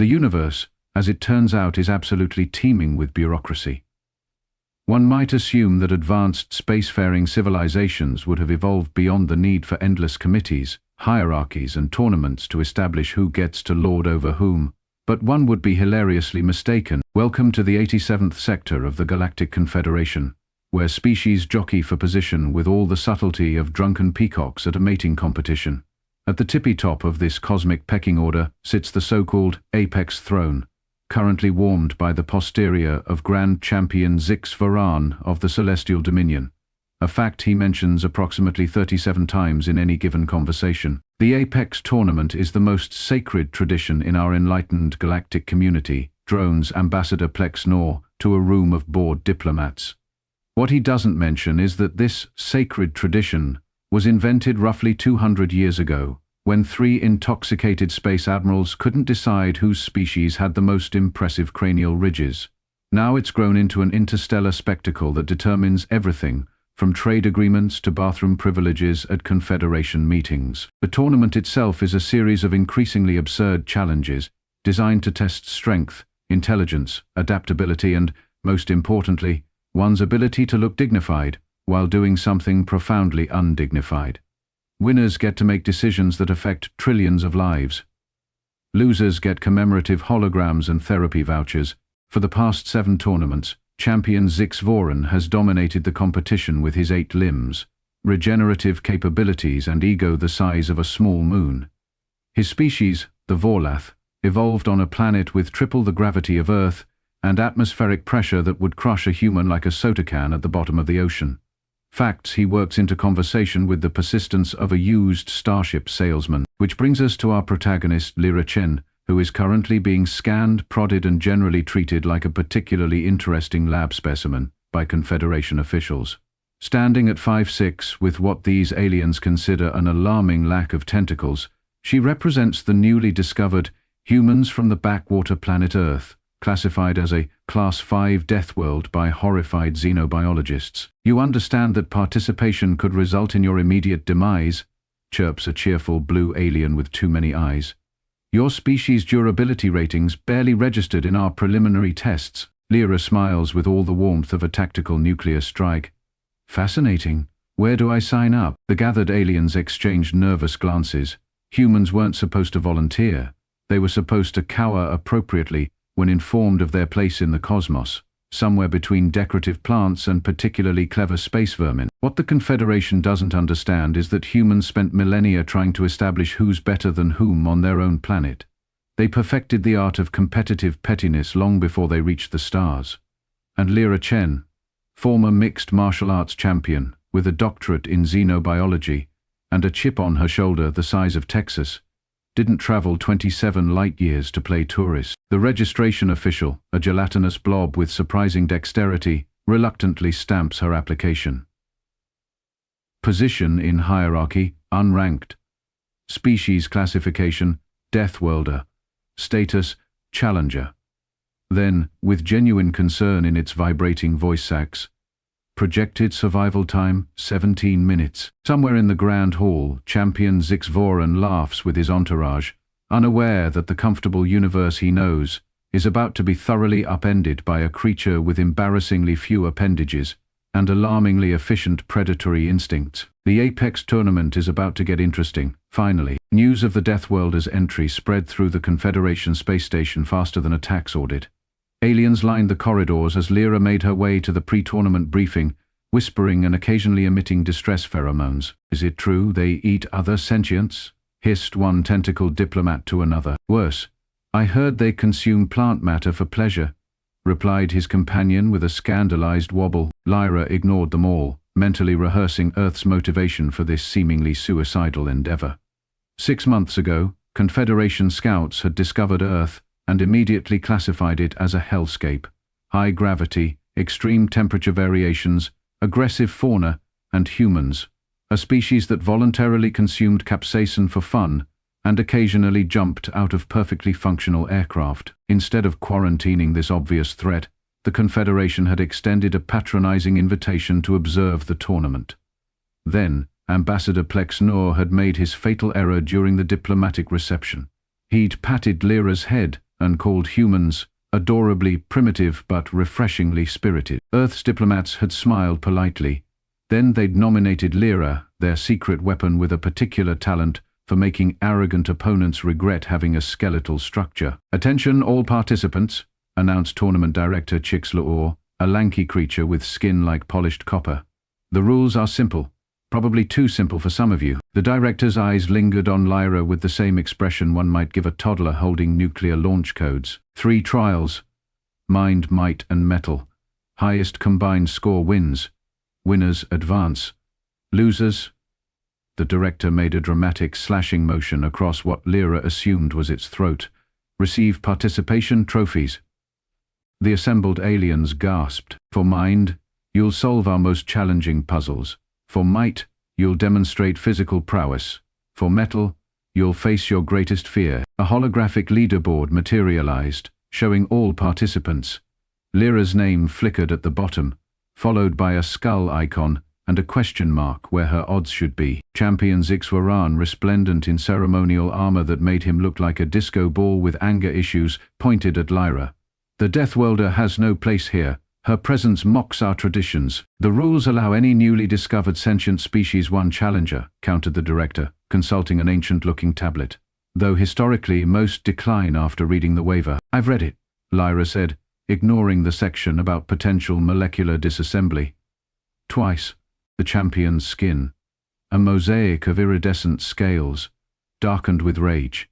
The universe, as it turns out, is absolutely teeming with bureaucracy. One might assume that advanced spacefaring civilizations would have evolved beyond the need for endless committees, hierarchies, and tournaments to establish who gets to lord over whom, but one would be hilariously mistaken. Welcome to the 87th sector of the Galactic Confederation, where species jockey for position with all the subtlety of drunken peacocks at a mating competition. At the tippy top of this cosmic pecking order sits the so-called apex throne, currently warmed by the posterior of Grand Champion Zix Varan of the Celestial Dominion, a fact he mentions approximately 37 times in any given conversation. The Apex tournament is the most sacred tradition in our enlightened galactic community, drones Ambassador Plex Nor to a room of bored diplomats. What he doesn't mention is that this sacred tradition was invented roughly 200 years ago, when 3 intoxicated space admirals couldn't decide whose species had the most impressive cranial ridges. Now it's grown into an interstellar spectacle that determines everything, from trade agreements to bathroom privileges at Confederation meetings. The tournament itself is a series of increasingly absurd challenges, designed to test strength, intelligence, adaptability, and, most importantly, one's ability to look dignified while doing something profoundly undignified. Winners get to make decisions that affect trillions of lives. Losers get commemorative holograms and therapy vouchers. For the past 7 tournaments, Champion Zix Voran has dominated the competition with his 8 limbs, regenerative capabilities, and ego the size of a small moon. His species, the Vorlath, evolved on a planet with triple the gravity of Earth and atmospheric pressure that would crush a human like a soda can at the bottom of the ocean. Facts he works into conversation with the persistence of a used starship salesman, which brings us to our protagonist Lyra Chen, who is currently being scanned, prodded, and generally treated like a particularly interesting lab specimen by Confederation officials. Standing at 5'6", with what these aliens consider an alarming lack of tentacles, she represents the newly discovered humans from the backwater planet Earth, classified as a Class 5 death world by horrified xenobiologists. "You understand that participation could result in your immediate demise," chirps a cheerful blue alien with too many eyes. "Your species' durability ratings barely registered in our preliminary tests." Lyra smiles with all the warmth of a tactical nuclear strike. "Fascinating. Where do I sign up?" The gathered aliens exchanged nervous glances. Humans weren't supposed to volunteer. They were supposed to cower appropriately when informed of their place in the cosmos, somewhere between decorative plants and particularly clever space vermin. What the Confederation doesn't understand is that humans spent millennia trying to establish who's better than whom on their own planet. They perfected the art of competitive pettiness long before they reached the stars. And Lyra Chen, former mixed martial arts champion, with a doctorate in xenobiology and a chip on her shoulder the size of Texas, didn't travel 27 light-years to play tourist. The registration official, a gelatinous blob with surprising dexterity, reluctantly stamps her application. Position in hierarchy, unranked. Species classification, Death Worlder. Status, Challenger. Then, with genuine concern in its vibrating voice sacs, projected survival time, 17 minutes. Somewhere in the Grand Hall, Champion Zix Voran laughs with his entourage, unaware that the comfortable universe he knows is about to be thoroughly upended by a creature with embarrassingly few appendages and alarmingly efficient predatory instincts. The Apex tournament is about to get interesting, finally. News of the Death Worlder's entry spread through the Confederation space station faster than a tax audit. Aliens lined the corridors as Lyra made her way to the pre-tournament briefing, whispering and occasionally emitting distress pheromones. "Is it true they eat other sentients?" hissed one tentacled diplomat to another. "Worse, I heard they consume plant matter for pleasure," replied his companion with a scandalized wobble. Lyra ignored them all, mentally rehearsing Earth's motivation for this seemingly suicidal endeavor. 6 months ago, Confederation scouts had discovered Earth and immediately classified it as a hellscape. High gravity, extreme temperature variations, aggressive fauna, and humans. A species that voluntarily consumed capsaicin for fun and occasionally jumped out of perfectly functional aircraft. Instead of quarantining this obvious threat, the Confederation had extended a patronizing invitation to observe the tournament. Then, Ambassador Plex Nor had made his fatal error during the diplomatic reception. He'd patted Lyra's head and called humans adorably primitive but refreshingly spirited. Earth's diplomats had smiled politely. Then they'd nominated Lyra, their secret weapon with a particular talent for making arrogant opponents regret having a skeletal structure. "Attention all participants," announced Tournament Director Chixlaor, a lanky creature with skin like polished copper. "The rules are simple. Probably too simple for some of you." The director's eyes lingered on Lyra with the same expression one might give a toddler holding nuclear launch codes. 3 trials. Mind, might, and metal. Highest combined score wins. Winners advance. Losers. The director made a dramatic slashing motion across what Lyra assumed was its throat. Receive participation trophies. The assembled aliens gasped. "For mind, you'll solve our most challenging puzzles. For might, you'll demonstrate physical prowess. For metal, you'll face your greatest fear." A holographic leaderboard materialized, showing all participants. Lyra's name flickered at the bottom, followed by a skull icon and a question mark where her odds should be. Champion Zixwaran, resplendent in ceremonial armor that made him look like a disco ball with anger issues, pointed at Lyra. "The Deathworlder has no place here. Her presence mocks our traditions." "The rules allow any newly discovered sentient species one challenger," countered the director, consulting an ancient-looking tablet. "Though historically most decline after reading the waiver." "I've read it," Lyra said, ignoring the section about potential molecular disassembly. "Twice. The champion's skin. A mosaic of iridescent scales, darkened with rage."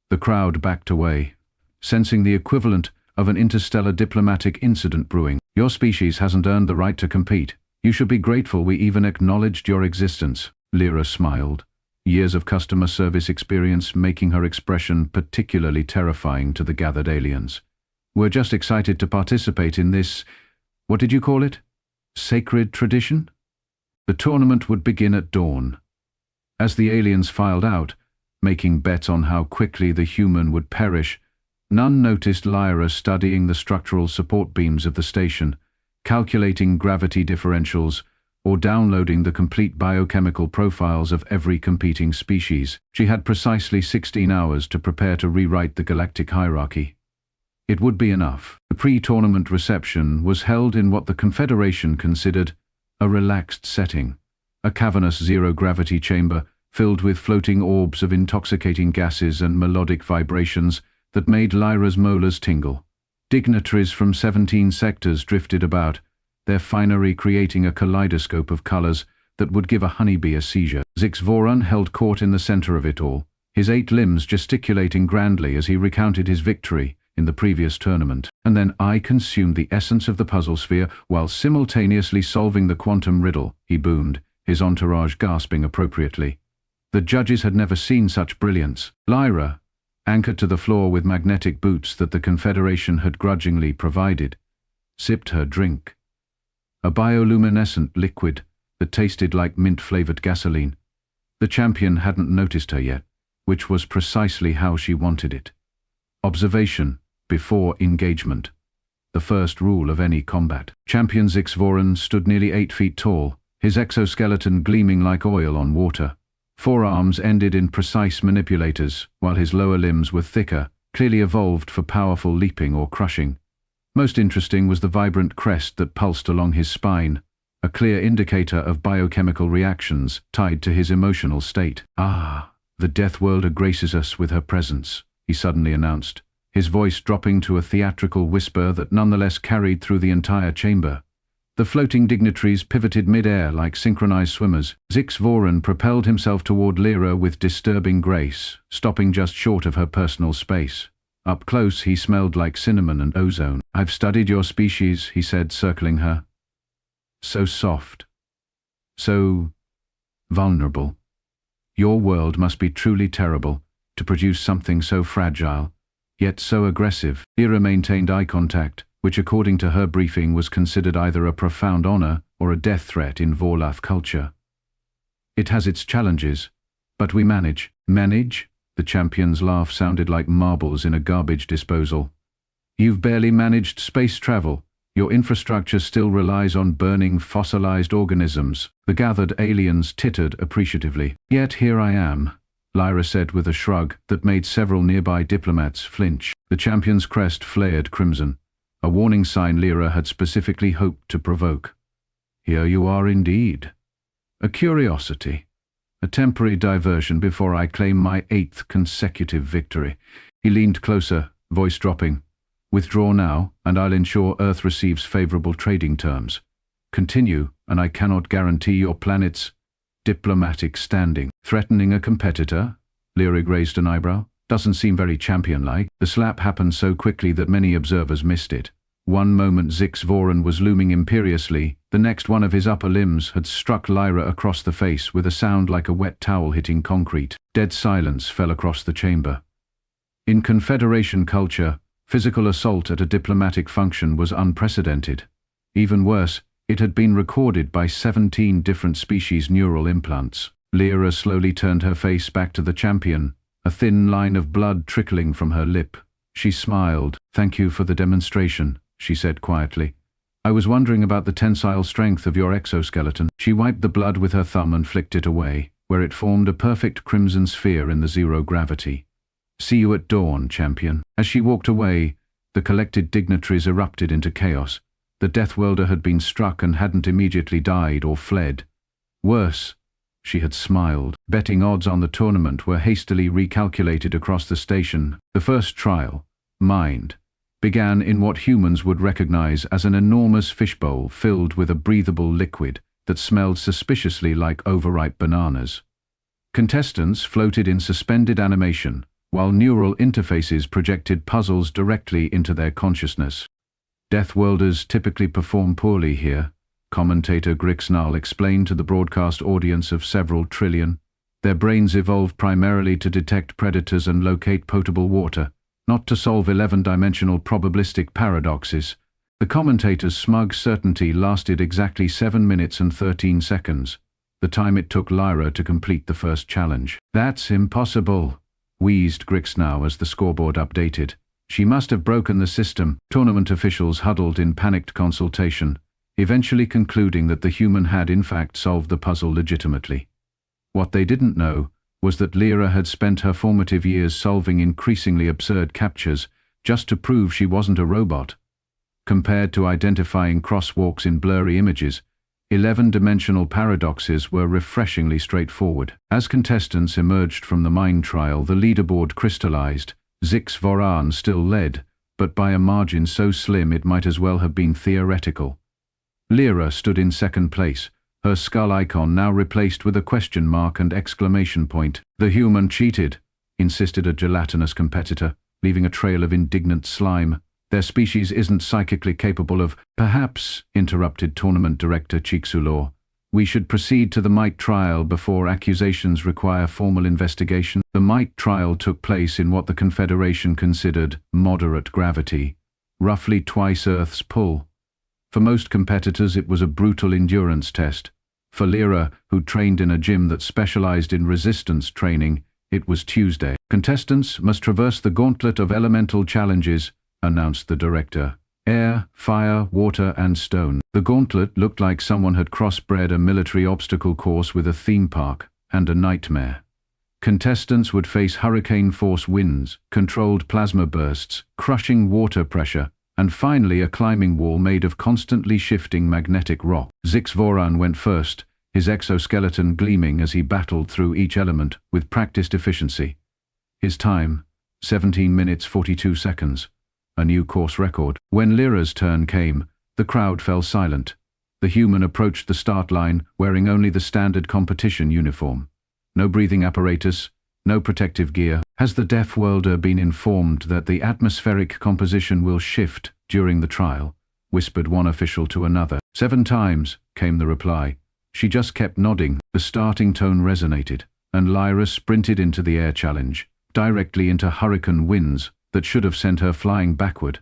The crowd backed away, sensing the equivalent of an interstellar diplomatic incident brewing. "Your species hasn't earned the right to compete. You should be grateful we even acknowledged your existence." Lyra smiled, years of customer service experience making her expression particularly terrifying to the gathered aliens. "We're just excited to participate in this, what did you call it? Sacred tradition?" The tournament would begin at dawn. As the aliens filed out, making bets on how quickly the human would perish, none noticed Lyra studying the structural support beams of the station, calculating gravity differentials, or downloading the complete biochemical profiles of every competing species. She had precisely 16 hours to prepare to rewrite the galactic hierarchy. It would be enough. The pre-tournament reception was held in what the Confederation considered a relaxed setting, a cavernous zero-gravity chamber filled with floating orbs of intoxicating gases and melodic vibrations that made Lyra's molars tingle. Dignitaries from 17 sectors drifted about, their finery creating a kaleidoscope of colors that would give a honeybee a seizure. Zixvoran held court in the center of it all, his 8 limbs gesticulating grandly as he recounted his victory in the previous tournament. "And then I consumed the essence of the puzzle sphere while simultaneously solving the quantum riddle," he boomed, his entourage gasping appropriately. The judges had never seen such brilliance. Lyra, anchored to the floor with magnetic boots that the Confederation had grudgingly provided, sipped her drink. A bioluminescent liquid that tasted like mint-flavored gasoline. The champion hadn't noticed her yet, which was precisely how she wanted it. Observation before engagement. The first rule of any combat. Champion Zixvoran stood nearly 8 feet tall, his exoskeleton gleaming like oil on water. Forearms ended in precise manipulators, while his lower limbs were thicker, clearly evolved for powerful leaping or crushing. Most interesting was the vibrant crest that pulsed along his spine, a clear indicator of biochemical reactions tied to his emotional state. "Ah, the Deathworlder graces us with her presence," he suddenly announced, his voice dropping to a theatrical whisper that nonetheless carried through the entire chamber. The floating dignitaries pivoted mid-air like synchronized swimmers. Zixvoran propelled himself toward Lyra with disturbing grace, stopping just short of her personal space. Up close, he smelled like cinnamon and ozone. "I've studied your species," he said, circling her. "So soft. So vulnerable. Your world must be truly terrible to produce something so fragile, yet so aggressive." Lyra maintained eye contact, which according to her briefing was considered either a profound honor or a death threat in Vorlath culture. "It has its challenges, but we manage." "Manage?" The champion's laugh sounded like marbles in a garbage disposal. "You've barely managed space travel. Your infrastructure still relies on burning fossilized organisms." The gathered aliens tittered appreciatively. "Yet here I am, Lyra said with a shrug that made several nearby diplomats flinch. The champion's crest flared crimson, a warning sign Lyra had specifically hoped to provoke. Here you are indeed. A curiosity. A temporary diversion before I claim my 8th consecutive victory. He leaned closer, voice dropping. Withdraw now, and I'll ensure Earth receives favorable trading terms. Continue, and I cannot guarantee your planet's diplomatic standing. Threatening a competitor? Lyra raised an eyebrow. Doesn't seem very champion-like. The slap happened so quickly that many observers missed it. One moment Zix Voran was looming imperiously, the next one of his upper limbs had struck Lyra across the face with a sound like a wet towel hitting concrete. Dead silence fell across the chamber. In Confederation culture, physical assault at a diplomatic function was unprecedented. Even worse, it had been recorded by 17 different species' neural implants. Lyra slowly turned her face back to the champion, a thin line of blood trickling from her lip. She smiled. "Thank you for the demonstration," she said quietly. "I was wondering about the tensile strength of your exoskeleton." She wiped the blood with her thumb and flicked it away, where it formed a perfect crimson sphere in the zero gravity. "See you at dawn, champion." As she walked away, the collected dignitaries erupted into chaos. The Death Welder had been struck and hadn't immediately died or fled. Worse, she had smiled. Betting odds on the tournament were hastily recalculated across the station. The first trial, Mind, began in what humans would recognize as an enormous fishbowl filled with a breathable liquid that smelled suspiciously like overripe bananas. Contestants floated in suspended animation, while neural interfaces projected puzzles directly into their consciousness. Death Welders typically perform poorly here, commentator Grixnal explained to the broadcast audience of several trillion. Their brains evolved primarily to detect predators and locate potable water, not to solve 11-dimensional probabilistic paradoxes. The commentator's smug certainty lasted exactly 7 minutes and 13 seconds, the time it took Lyra to complete the first challenge. "That's impossible," wheezed Grixnal as the scoreboard updated. "She must have broken the system." Tournament officials huddled in panicked consultation, eventually concluding that the human had in fact solved the puzzle legitimately. What they didn't know was that Lyra had spent her formative years solving increasingly absurd captures just to prove she wasn't a robot. Compared to identifying crosswalks in blurry images, 11-dimensional paradoxes were refreshingly straightforward. As contestants emerged from the mind trial, the leaderboard crystallized. Zix Voran still led, but by a margin so slim it might as well have been theoretical. Lyra stood in second place, her skull icon now replaced with a question mark and exclamation point. "The human cheated," insisted a gelatinous competitor, leaving a trail of indignant slime. "Their species isn't psychically capable of—" "Perhaps," interrupted tournament director Chixulor, "we should proceed to the Might trial before accusations require formal investigation." The Might trial took place in what the Confederation considered moderate gravity, roughly twice Earth's pull. For most competitors it was a brutal endurance test. For Lyra, who trained in a gym that specialized in resistance training, it was Tuesday. "Contestants must traverse the gauntlet of elemental challenges," announced the director. "Air, fire, water, and stone." The gauntlet looked like someone had crossbred a military obstacle course with a theme park and a nightmare. Contestants would face hurricane-force winds, controlled plasma bursts, crushing water pressure, and finally a climbing wall made of constantly shifting magnetic rock. Zix Voran went first, his exoskeleton gleaming as he battled through each element with practiced efficiency. His time, 17 minutes 42 seconds, a new course record. When Lyra's turn came, the crowd fell silent. The human approached the start line wearing only the standard competition uniform. No breathing apparatus, no protective gear. "Has the Death Welder been informed that the atmospheric composition will shift during the trial?" whispered one official to another. "7 times, came the reply. She just kept nodding. The starting tone resonated, and Lyra sprinted into the air challenge, directly into hurricane winds that should have sent her flying backward.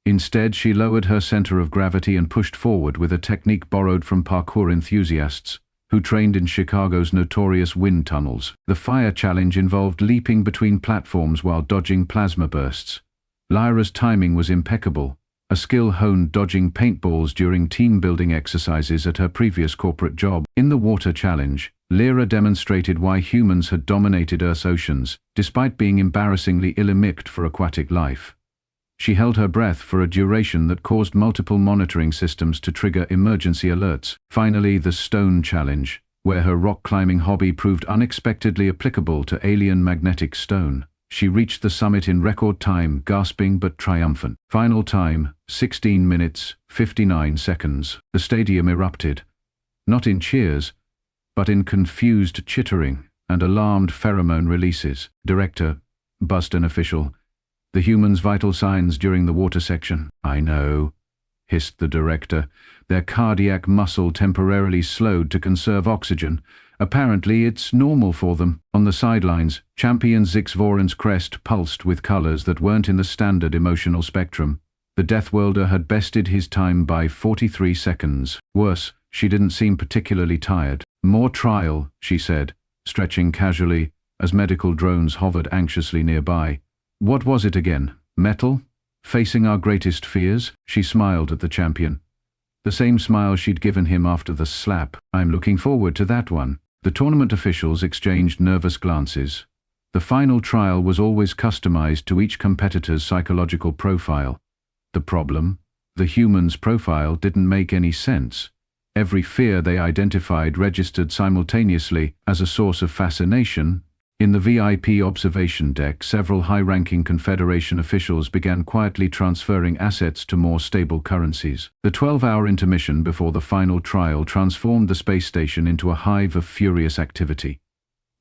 Instead, she lowered her center of gravity and pushed forward with a technique borrowed from parkour enthusiasts who trained in Chicago's notorious wind tunnels. The fire challenge involved leaping between platforms while dodging plasma bursts. Lyra's timing was impeccable, a skill honed dodging paintballs during team-building exercises at her previous corporate job. In the water challenge, Lyra demonstrated why humans had dominated Earth's oceans, despite being embarrassingly ill-equipped for aquatic life. She held her breath for a duration that caused multiple monitoring systems to trigger emergency alerts. Finally, the stone challenge, where her rock-climbing hobby proved unexpectedly applicable to alien magnetic stone. She reached the summit in record time, gasping but triumphant. Final time, 16 minutes, 59 seconds. The stadium erupted. Not in cheers, but in confused chittering and alarmed pheromone releases. Director buzzed an official. The human's vital signs during the water section. I know, hissed the director. Their cardiac muscle temporarily slowed to conserve oxygen. Apparently it's normal for them. On the sidelines, champion Zixvoren's crest pulsed with colors that weren't in the standard emotional spectrum. The Death Welder had bested his time by 43 seconds. Worse, she didn't seem particularly tired. More trial, she said, stretching casually as medical drones hovered anxiously nearby. What was it again? Metal? Facing our greatest fears? She smiled at the champion. The same smile she'd given him after the slap. I'm looking forward to that one. The tournament officials exchanged nervous glances. The final trial was always customized to each competitor's psychological profile. The problem? The human's profile didn't make any sense. Every fear they identified registered simultaneously as a source of fascination. In the VIP observation deck, several high-ranking Confederation officials began quietly transferring assets to more stable currencies. The 12-hour intermission before the final trial transformed the space station into a hive of furious activity.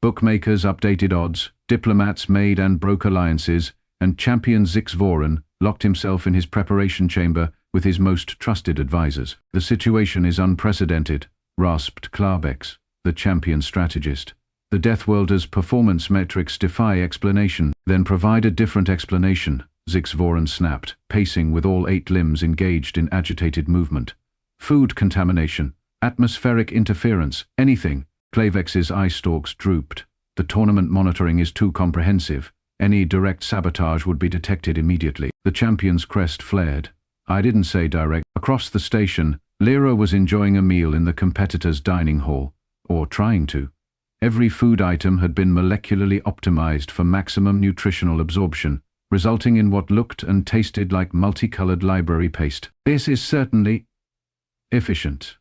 Bookmakers updated odds, diplomats made and broke alliances, and champion Zixvoren locked himself in his preparation chamber with his most trusted advisors. The situation is unprecedented, rasped Klarbex, the champion strategist. The Death Welder's performance metrics defy explanation. Then provide a different explanation, Zixvoren snapped, pacing with all 8 limbs engaged in agitated movement. Food contamination, atmospheric interference, anything. Klavex's eye stalks drooped. The tournament monitoring is too comprehensive. Any direct sabotage would be detected immediately. The champion's crest flared. I didn't say direct. Across the station, Lyra was enjoying a meal in the competitor's dining hall, or trying to. Every food item had been molecularly optimized for maximum nutritional absorption, resulting in what looked and tasted like multicolored library paste. This is certainly efficient,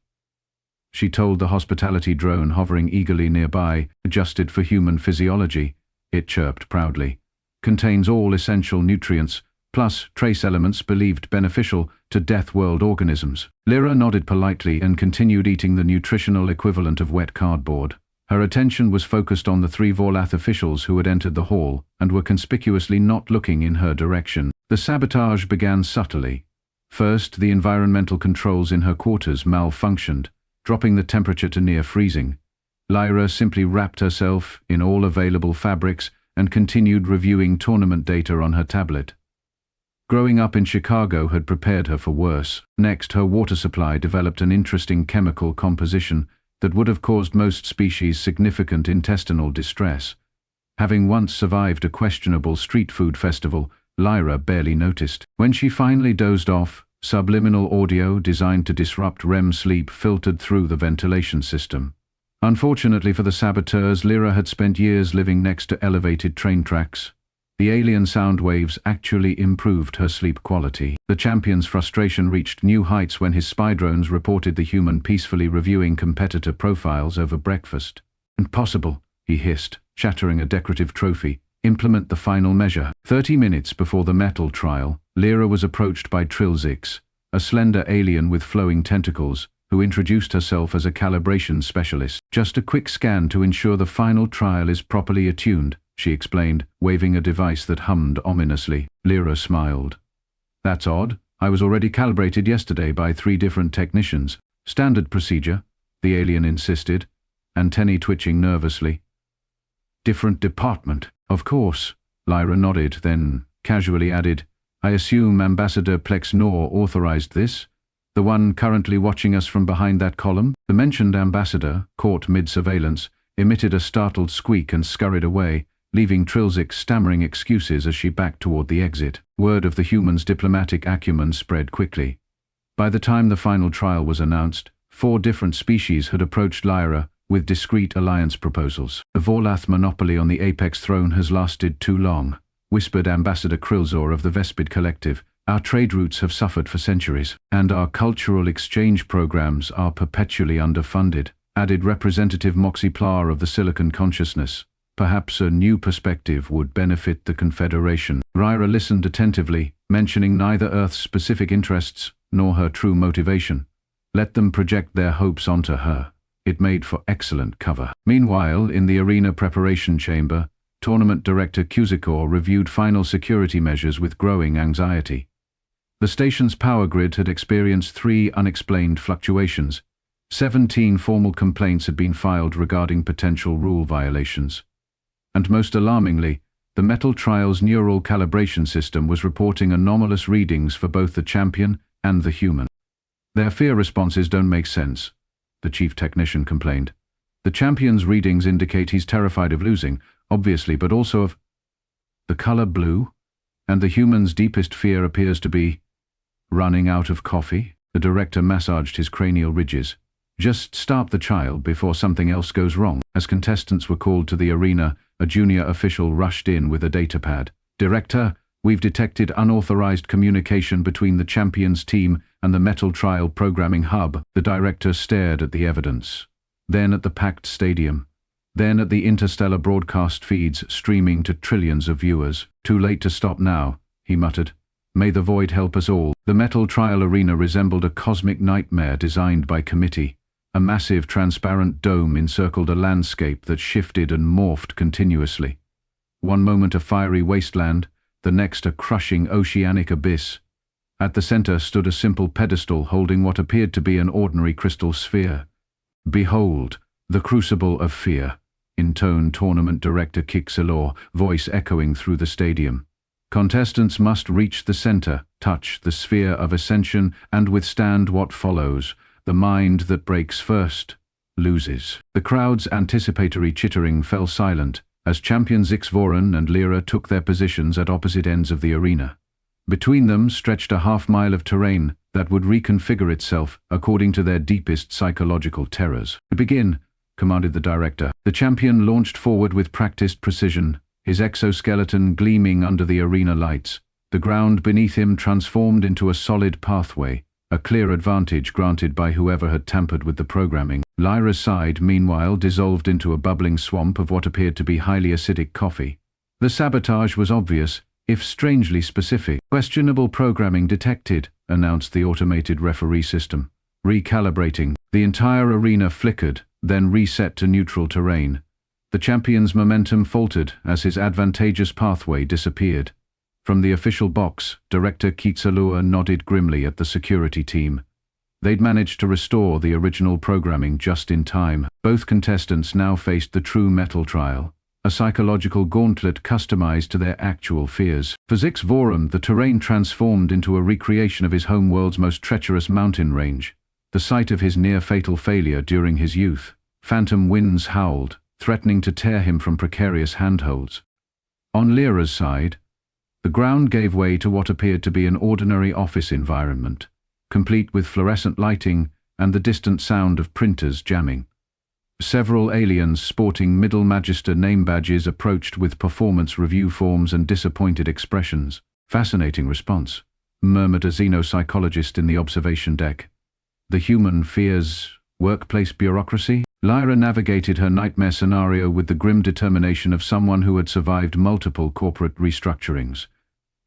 she told the hospitality drone hovering eagerly nearby, adjusted for human physiology. It chirped proudly. Contains all essential nutrients, plus trace elements believed beneficial to Death World organisms. Lyra nodded politely and continued eating the nutritional equivalent of wet cardboard. Her attention was focused on the 3 Vorlath officials who had entered the hall and were conspicuously not looking in her direction. The sabotage began subtly. First, the environmental controls in her quarters malfunctioned, dropping the temperature to near freezing. Lyra simply wrapped herself in all available fabrics and continued reviewing tournament data on her tablet. Growing up in Chicago had prepared her for worse. Next, her water supply developed an interesting chemical composition that would have caused most species significant intestinal distress. Having once survived a questionable street food festival, Lyra barely noticed. When she finally dozed off, subliminal audio designed to disrupt REM sleep filtered through the ventilation system. Unfortunately for the saboteurs, Lyra had spent years living next to elevated train tracks. The alien sound waves actually improved her sleep quality. The champion's frustration reached new heights when his spy drones reported the human peacefully reviewing competitor profiles over breakfast. Impossible, he hissed, shattering a decorative trophy. Implement the final measure. 30 minutes before the metal trial, Lyra was approached by Trilzix, a slender alien with flowing tentacles, who introduced herself as a calibration specialist. Just a quick scan to ensure the final trial is properly attuned, she explained, waving a device that hummed ominously. Lyra smiled. That's odd. I was already calibrated yesterday by 3 different technicians. Standard procedure, the alien insisted, antennae twitching nervously. Different department. Of course, Lyra nodded, then casually added, I assume Ambassador Plex Nor authorized this? The one currently watching us from behind that column? The mentioned ambassador, caught mid-surveillance, emitted a startled squeak and scurried away, leaving Trilzix stammering excuses as she backed toward the exit. Word of the human's diplomatic acumen spread quickly. By the time the final trial was announced, 4 different species had approached Lyra, with discreet alliance proposals. The Vorlath monopoly on the apex throne has lasted too long, whispered Ambassador Krilzor of the Vespid Collective. Our trade routes have suffered for centuries, and our cultural exchange programs are perpetually underfunded, added Representative Moxie Plar of the Silicon Consciousness. Perhaps a new perspective would benefit the Confederation. Lyra listened attentively, mentioning neither Earth's specific interests nor her true motivation. Let them project their hopes onto her. It made for excellent cover. Meanwhile, in the arena preparation chamber, Tournament Director Cusicore reviewed final security measures with growing anxiety. The station's power grid had experienced 3 unexplained fluctuations. 17 formal complaints had been filed regarding potential rule violations. And most alarmingly, the Metal Trial's neural calibration system was reporting anomalous readings for both the champion and the human. Their fear responses don't make sense, the chief technician complained. The champion's readings indicate he's terrified of losing, obviously, but also of the color blue, and the human's deepest fear appears to be running out of coffee. The director massaged his cranial ridges. Just stop the child before something else goes wrong. As contestants were called to the arena, a junior official rushed in with a datapad. Director, we've detected unauthorized communication between the champion's team and the Metal Trial Programming Hub. The director stared at the evidence, then at the packed stadium, then at the interstellar broadcast feeds streaming to trillions of viewers. Too late to stop now, he muttered. May the void help us all. The Metal Trial Arena resembled a cosmic nightmare designed by committee. A massive transparent dome encircled a landscape that shifted and morphed continuously. One moment a fiery wasteland, the next a crushing oceanic abyss. At the center stood a simple pedestal holding what appeared to be an ordinary crystal sphere. Behold, the crucible of fear, intoned Tournament Director Kixilor, voice echoing through the stadium. Contestants must reach the center, touch the sphere of ascension, and withstand what follows. The mind that breaks first loses. The crowd's anticipatory chittering fell silent as champion Zixvoren and Lyra took their positions at opposite ends of the arena. Between them stretched a half-mile of terrain that would reconfigure itself according to their deepest psychological terrors. To begin, commanded the director. The champion launched forward with practiced precision, his exoskeleton gleaming under the arena lights. The ground beneath him transformed into a solid pathway, a clear advantage granted by whoever had tampered with the programming. Lyra's side, meanwhile, dissolved into a bubbling swamp of what appeared to be highly acidic coffee. The sabotage was obvious, if strangely specific. Questionable programming detected, announced the automated referee system. Recalibrating. The entire arena flickered, then reset to neutral terrain. The champion's momentum faltered as his advantageous pathway disappeared. From the official box, Director Kitsalua nodded grimly at the security team. They'd managed to restore the original programming just in time. Both contestants now faced the true Metal Trial, a psychological gauntlet customized to their actual fears. For Zixvoren, the terrain transformed into a recreation of his homeworld's most treacherous mountain range, the site of his near-fatal failure during his youth. Phantom winds howled, threatening to tear him from precarious handholds. On Lyra's side, the ground gave way to what appeared to be an ordinary office environment, complete with fluorescent lighting and the distant sound of printers jamming. Several aliens sporting Middle Magister name badges approached with performance review forms and disappointed expressions. Fascinating response, murmured a xenopsychologist in the observation deck. The human fears workplace bureaucracy? Lyra navigated her nightmare scenario with the grim determination of someone who had survived multiple corporate restructurings.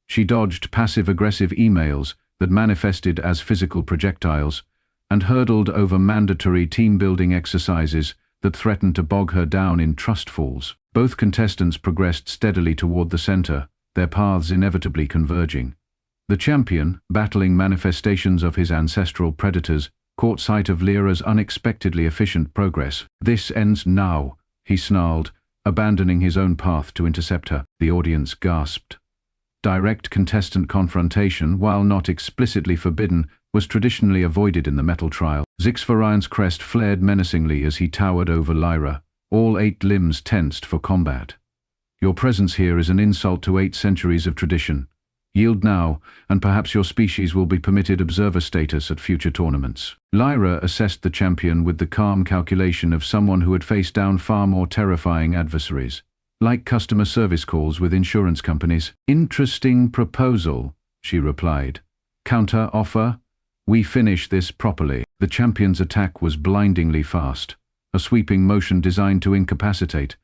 She dodged passive-aggressive emails that manifested as physical projectiles and hurdled over mandatory team-building exercises that threatened to bog her down in trust falls. Both contestants progressed steadily toward the center, their paths inevitably converging. The champion, battling manifestations of his ancestral predators, caught sight of Lyra's unexpectedly efficient progress. This ends now, he snarled, abandoning his own path to intercept her. The audience gasped. Direct contestant confrontation, while not explicitly forbidden, was traditionally avoided in the Metal Trial. Zixvoren's crest flared menacingly as he towered over Lyra, all 8 limbs tensed for combat. Your presence here is an insult to 8 centuries of tradition. Yield now, and perhaps your species will be permitted observer status at future tournaments. Lyra assessed the champion with the calm calculation of someone who had faced down far more terrifying adversaries. Like customer service calls with insurance companies. Interesting proposal, she replied. Counter offer? We finish this properly. The champion's attack was blindingly fast, a sweeping motion designed to incapacitate.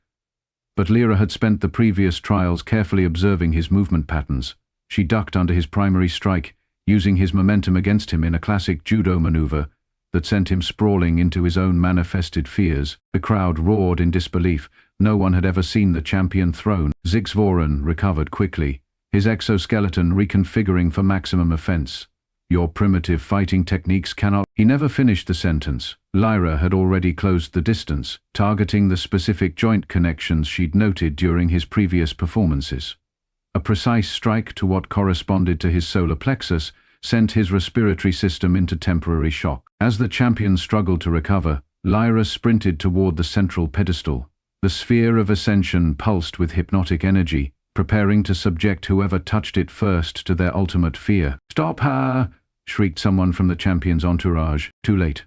But Lyra had spent the previous trials carefully observing his movement patterns. She ducked under his primary strike, using his momentum against him in a classic judo maneuver that sent him sprawling into his own manifested fears. The crowd roared in disbelief. No one had ever seen the champion thrown. Zixvoren recovered quickly, his exoskeleton reconfiguring for maximum offense. Your primitive fighting techniques cannot... He never finished the sentence. Lyra had already closed the distance, targeting the specific joint connections she'd noted during his previous performances. A precise strike to what corresponded to his solar plexus sent his respiratory system into temporary shock. As the champion struggled to recover, Lyra sprinted toward the central pedestal. The sphere of ascension pulsed with hypnotic energy, preparing to subject whoever touched it first to their ultimate fear. "Stop her!" shrieked someone from the champion's entourage. Too late.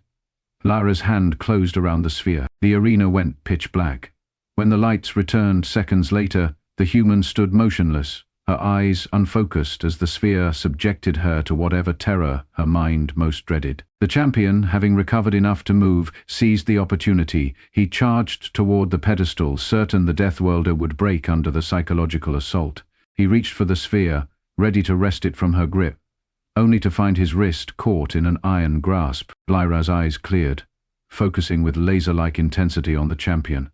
Lyra's hand closed around the sphere. The arena went pitch black. When the lights returned seconds later, the human stood motionless, her eyes unfocused as the sphere subjected her to whatever terror her mind most dreaded. The champion, having recovered enough to move, seized the opportunity. He charged toward the pedestal, certain the Death Worlder would break under the psychological assault. He reached for the sphere, ready to wrest it from her grip, only to find his wrist caught in an iron grasp. Lyra's eyes cleared, focusing with laser-like intensity on the champion.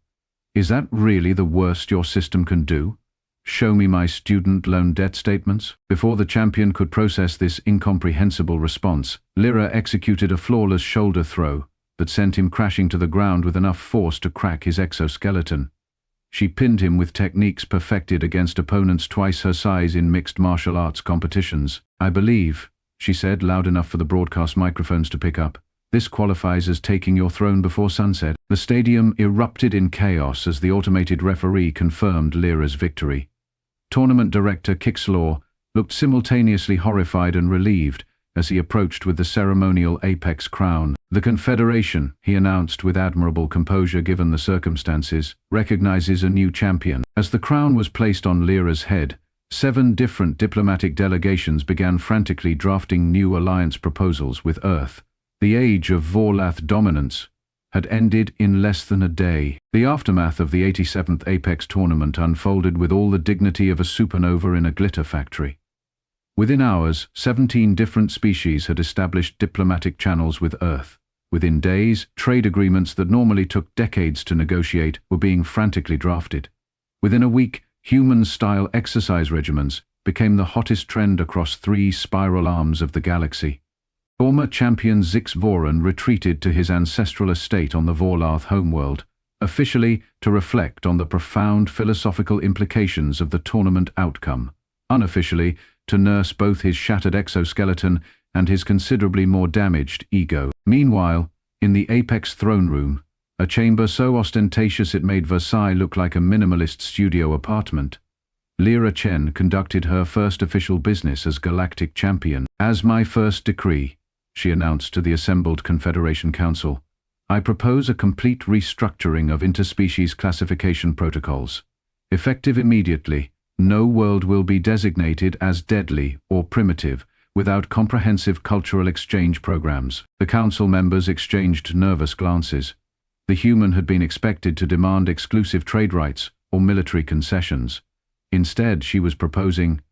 "Is that really the worst your system can do? Show me my student loan debt statements." Before the champion could process this incomprehensible response, Lyra executed a flawless shoulder throw that sent him crashing to the ground with enough force to crack his exoskeleton. She pinned him with techniques perfected against opponents twice her size in mixed martial arts competitions. "I believe," she said, loud enough for the broadcast microphones to pick up, "this qualifies as taking your throne before sunset." The stadium erupted in chaos as the automated referee confirmed Lyra's victory. Tournament director Kixlaw looked simultaneously horrified and relieved as he approached with the ceremonial apex crown. "The Confederation," he announced with admirable composure given the circumstances, "recognizes a new champion." As the crown was placed on Lyra's head, 7 different diplomatic delegations began frantically drafting new alliance proposals with Earth. The age of Vorlath dominance had ended in less than a day. The aftermath of the 87th Apex tournament unfolded with all the dignity of a supernova in a glitter factory. Within hours, 17 different species had established diplomatic channels with Earth. Within days, trade agreements that normally took decades to negotiate were being frantically drafted. Within a week, human-style exercise regimens became the hottest trend across 3 spiral arms of the galaxy. Former champion Zixvoren retreated to his ancestral estate on the Vorlath homeworld, officially to reflect on the profound philosophical implications of the tournament outcome, unofficially to nurse both his shattered exoskeleton and his considerably more damaged ego. Meanwhile, in the Apex throne room, a chamber so ostentatious it made Versailles look like a minimalist studio apartment, Lyra Chen conducted her first official business as Galactic Champion. "As my first decree," she announced to the assembled Confederation Council, "I propose a complete restructuring of interspecies classification protocols. Effective immediately, no world will be designated as deadly or primitive without comprehensive cultural exchange programs." The council members exchanged nervous glances. The human had been expected to demand exclusive trade rights or military concessions. Instead, she was proposing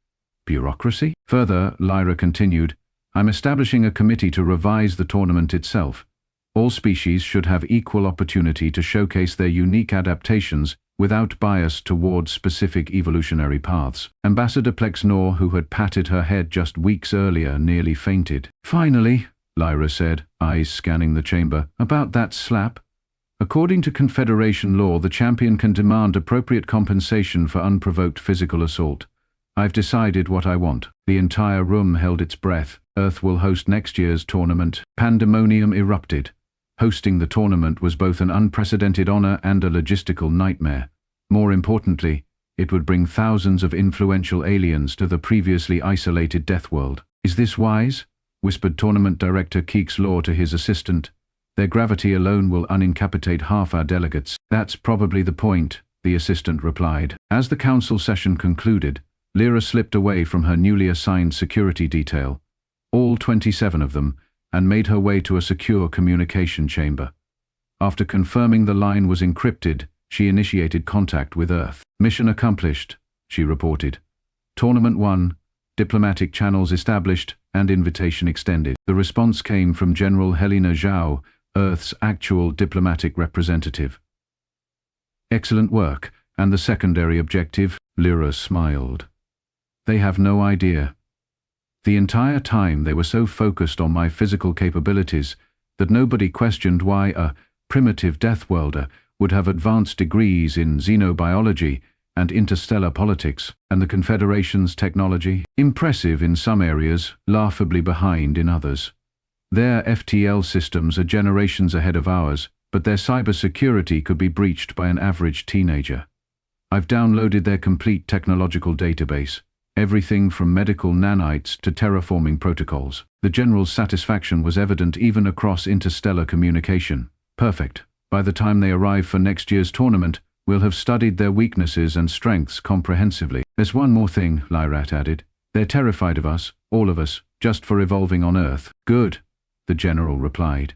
bureaucracy. Further, Lyra continued, "I'm establishing a committee to revise the tournament itself. All species should have equal opportunity to showcase their unique adaptations without bias towards specific evolutionary paths." Ambassador Plexnor, who had patted her head just weeks earlier, nearly fainted. "Finally," Lyra said, eyes scanning the chamber, "about that slap. According to Confederation law, the champion can demand appropriate compensation for unprovoked physical assault. I've decided what I want." The entire room held its breath. Earth will host next year's tournament. Pandemonium erupted. Hosting the tournament was both an unprecedented honor and a logistical nightmare. More importantly, It would bring thousands of influential aliens to the previously isolated Death World. "Is this wise?" whispered Tournament Director Keeks Law to his assistant. "Their gravity alone will unincapacitate half our delegates." "That's probably the point," the assistant replied. As the council session concluded, Lyra slipped away from her newly assigned security detail, all 27 of them, and made her way to a secure communication chamber. After confirming the line was encrypted, she initiated contact with Earth. "Mission accomplished," she reported. "Tournament 1, diplomatic channels established and invitation extended." The response came from General Helena Zhao, Earth's actual diplomatic representative. "Excellent work. And the secondary objective?" Lyra smiled. "They have no idea. The entire time they were so focused on my physical capabilities that nobody questioned why a primitive Deathworlder would have advanced degrees in xenobiology and interstellar politics, and the Confederation's technology, impressive in some areas, laughably behind in others. Their FTL systems are generations ahead of ours, but their cybersecurity could be breached by an average teenager. I've downloaded their complete technological database, everything from medical nanites to terraforming protocols." The general's satisfaction was evident even across interstellar communication. "Perfect. By the time they arrive for next year's tournament, we'll have studied their weaknesses and strengths comprehensively." "There's one more thing," Lyrat added. "They're terrified of us, all of us, just for evolving on Earth." "Good," the general replied.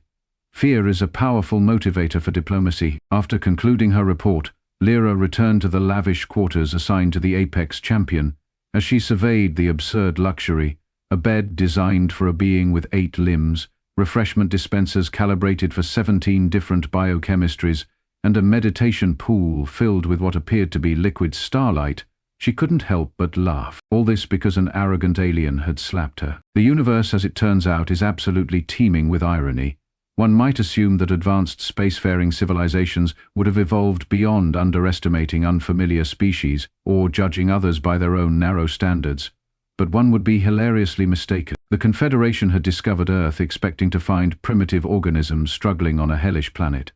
"Fear is a powerful motivator for diplomacy." After concluding her report, Lyra returned to the lavish quarters assigned to the Apex champion. As she surveyed the absurd luxury, a bed designed for a being with 8 limbs, refreshment dispensers calibrated for 17 different biochemistries, and a meditation pool filled with what appeared to be liquid starlight, she couldn't help but laugh. All this because an arrogant alien had slapped her. The universe, as it turns out, is absolutely teeming with irony. One might assume that advanced spacefaring civilizations would have evolved beyond underestimating unfamiliar species or judging others by their own narrow standards. But one would be hilariously mistaken. The Confederation had discovered Earth expecting to find primitive organisms struggling on a hellish planet.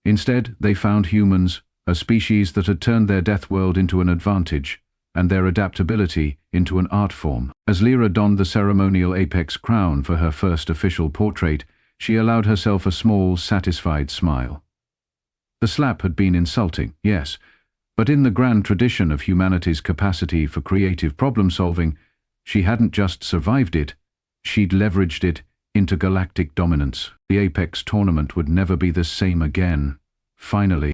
Instead, they found humans, a species that had turned their death world into an advantage, and their adaptability into an art form. As Lyra donned the ceremonial Apex crown for her first official portrait, she allowed herself a small, satisfied smile. The slap had been insulting, yes, but in the grand tradition of humanity's capacity for creative problem-solving, she hadn't just survived it, she'd leveraged it into galactic dominance. The Apex tournament would never be the same again. Finally,